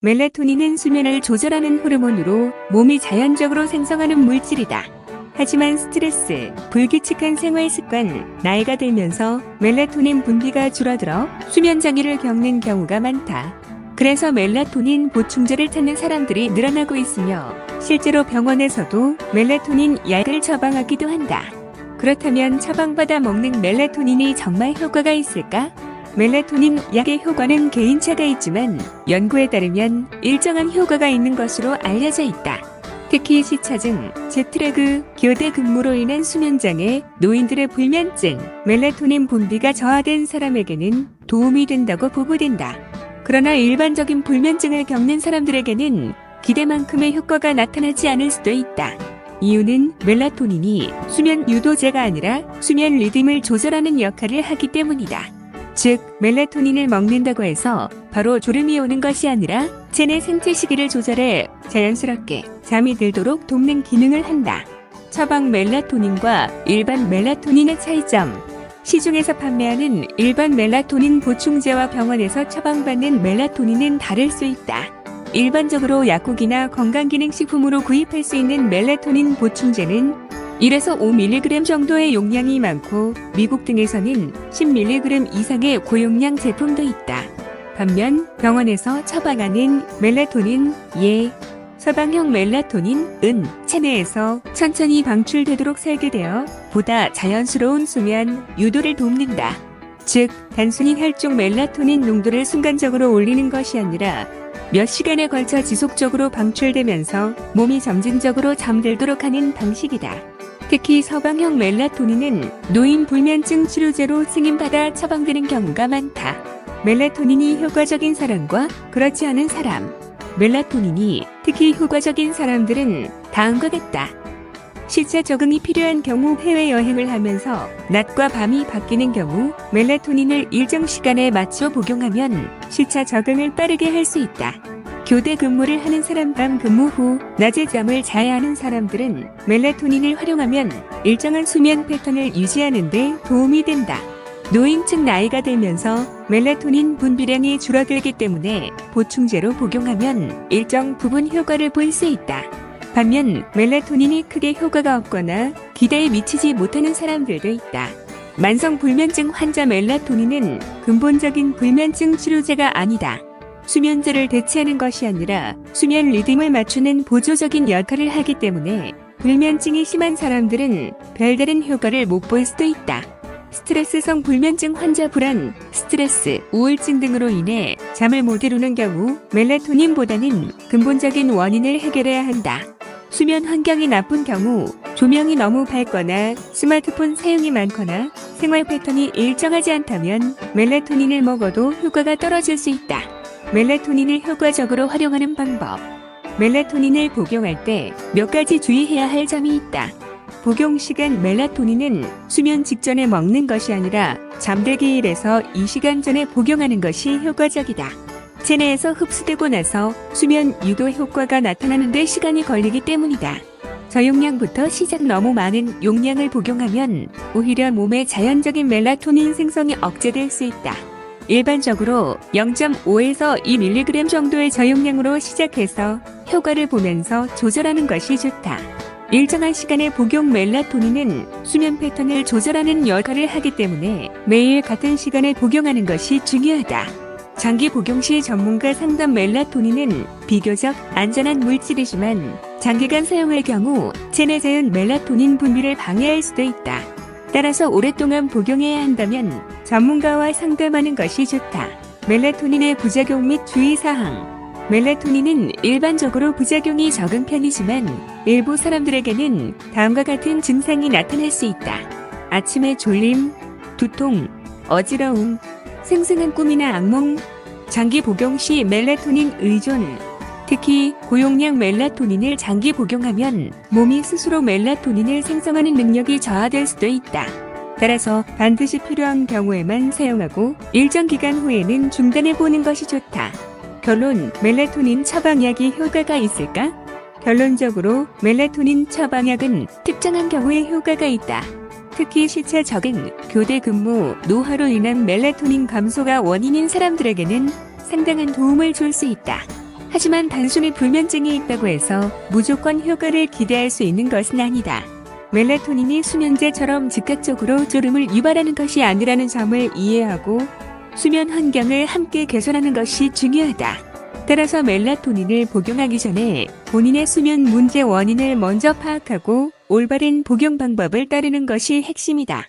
멜라토닌은 수면을 조절하는 호르몬으로 몸이 자연적으로 생성하는 물질이다. 하지만 스트레스, 불규칙한 생활 습관, 나이가 들면서 멜라토닌 분비가 줄어들어 수면 장애를 겪는 경우가 많다. 그래서 멜라토닌 보충제를 찾는 사람들이 늘어나고 있으며 실제로 병원에서도 멜라토닌 약을 처방하기도 한다. 그렇다면 처방받아 먹는 멜라토닌이 정말 효과가 있을까? 멜라토닌 약의 효과는 개인차가 있지만 연구에 따르면 일정한 효과가 있는 것으로 알려져 있다. 특히 시차증, 제트래그, 교대 근무로 인한 수면장애, 노인들의 불면증, 멜라토닌 분비가 저하된 사람에게는 도움이 된다고 보고된다. 그러나 일반적인 불면증을 겪는 사람들에게는 기대만큼의 효과가 나타나지 않을 수도 있다. 이유는 멜라토닌이 수면 유도제가 아니라 수면 리듬을 조절하는 역할을 하기 때문이다. 즉, 멜라토닌을 먹는다고 해서 바로 졸음이 오는 것이 아니라 체내 생체 시기를 조절해 자연스럽게 잠이 들도록 돕는 기능을 한다. 처방 멜라토닌과 일반 멜라토닌의 차이점. 시중에서 판매하는 일반 멜라토닌 보충제와 병원에서 처방받는 멜라토닌은 다를 수 있다. 일반적으로 약국이나 건강기능식품으로 구입할 수 있는 멜라토닌 보충제는 1에서 5mg 정도의 용량이 많고 미국 등에서는 10mg 이상의 고용량 제품도 있다. 반면 병원에서 처방하는 멜라토닌, 서방형 멜라토닌은 체내에서 천천히 방출되도록 설계되어 보다 자연스러운 수면 유도를 돕는다. 즉, 단순히 혈중 멜라토닌 농도를 순간적으로 올리는 것이 아니라 몇 시간에 걸쳐 지속적으로 방출되면서 몸이 점진적으로 잠들도록 하는 방식이다. 특히 서방형 멜라토닌은 노인 불면증 치료제로 승인받아 처방되는 경우가 많다. 멜라토닌이 효과적인 사람과 그렇지 않은 사람. 멜라토닌이 특히 효과적인 사람들은 다음과 같다. 시차 적응이 필요한 경우 해외여행을 하면서 낮과 밤이 바뀌는 경우 멜라토닌을 일정 시간에 맞춰 복용하면 시차 적응을 빠르게 할 수 있다. 교대 근무를 하는 사람, 밤 근무 후 낮에 잠을 자야 하는 사람들은 멜라토닌을 활용하면 일정한 수면 패턴을 유지하는 데 도움이 된다. 노인층 나이가 들면서 멜라토닌 분비량이 줄어들기 때문에 보충제로 복용하면 일정 부분 효과를 볼 수 있다. 반면 멜라토닌이 크게 효과가 없거나 기대에 미치지 못하는 사람들도 있다. 만성 불면증 환자 멜라토닌은 근본적인 불면증 치료제가 아니다. 수면제를 대체하는 것이 아니라 수면 리듬을 맞추는 보조적인 역할을 하기 때문에 불면증이 심한 사람들은 별다른 효과를 못 볼 수도 있다. 스트레스성 불면증 환자 불안, 스트레스, 우울증 등으로 인해 잠을 못 이루는 경우 멜라토닌보다는 근본적인 원인을 해결해야 한다. 수면 환경이 나쁜 경우 조명이 너무 밝거나 스마트폰 사용이 많거나 생활 패턴이 일정하지 않다면 멜라토닌을 먹어도 효과가 떨어질 수 있다. 멜라토닌을 효과적으로 활용하는 방법. 멜라토닌을 복용할 때 몇 가지 주의해야 할 점이 있다. 복용 시간. 멜라토닌은 수면 직전에 먹는 것이 아니라 잠들기 1에서 2시간 전에 복용하는 것이 효과적이다. 체내에서 흡수되고 나서 수면 유도 효과가 나타나는 데 시간이 걸리기 때문이다. 저용량부터 시작. 너무 많은 용량을 복용하면 오히려 몸의 자연적인 멜라토닌 생성이 억제될 수 있다. 일반적으로 0.5에서 2mg 정도의 저용량으로 시작해서 효과를 보면서 조절하는 것이 좋다. 일정한 시간의 복용. 멜라토닌은 수면 패턴을 조절하는 역할을 하기 때문에 매일 같은 시간에 복용하는 것이 중요하다. 장기 복용 시 전문가 상담. 멜라토닌은 비교적 안전한 물질이지만 장기간 사용할 경우 체내 자연 멜라토닌 분비를 방해할 수도 있다. 따라서 오랫동안 복용해야 한다면 전문가와 상담하는 것이 좋다. 멜라토닌의 부작용 및 주의사항. 멜라토닌은 일반적으로 부작용이 적은 편이지만 일부 사람들에게는 다음과 같은 증상이 나타날 수 있다. 아침에 졸림, 두통, 어지러움, 생생한 꿈이나 악몽. 장기 복용 시 멜라토닌 의존. 특히 고용량 멜라토닌을 장기 복용하면 몸이 스스로 멜라토닌을 생성하는 능력이 저하될 수도 있다. 따라서 반드시 필요한 경우에만 사용하고 일정 기간 후에는 중단해보는 것이 좋다. 결론. 멜라토닌 처방약이 효과가 있을까? 결론적으로 멜라토닌 처방약은 특정한 경우에 효과가 있다. 특히 시차 적응, 교대 근무, 노화로 인한 멜라토닌 감소가 원인인 사람들에게는 상당한 도움을 줄 수 있다. 하지만 단순히 불면증이 있다고 해서 무조건 효과를 기대할 수 있는 것은 아니다. 멜라토닌이 수면제처럼 즉각적으로 졸음을 유발하는 것이 아니라는 점을 이해하고 수면 환경을 함께 개선하는 것이 중요하다. 따라서 멜라토닌을 복용하기 전에 본인의 수면 문제 원인을 먼저 파악하고 올바른 복용 방법을 따르는 것이 핵심이다.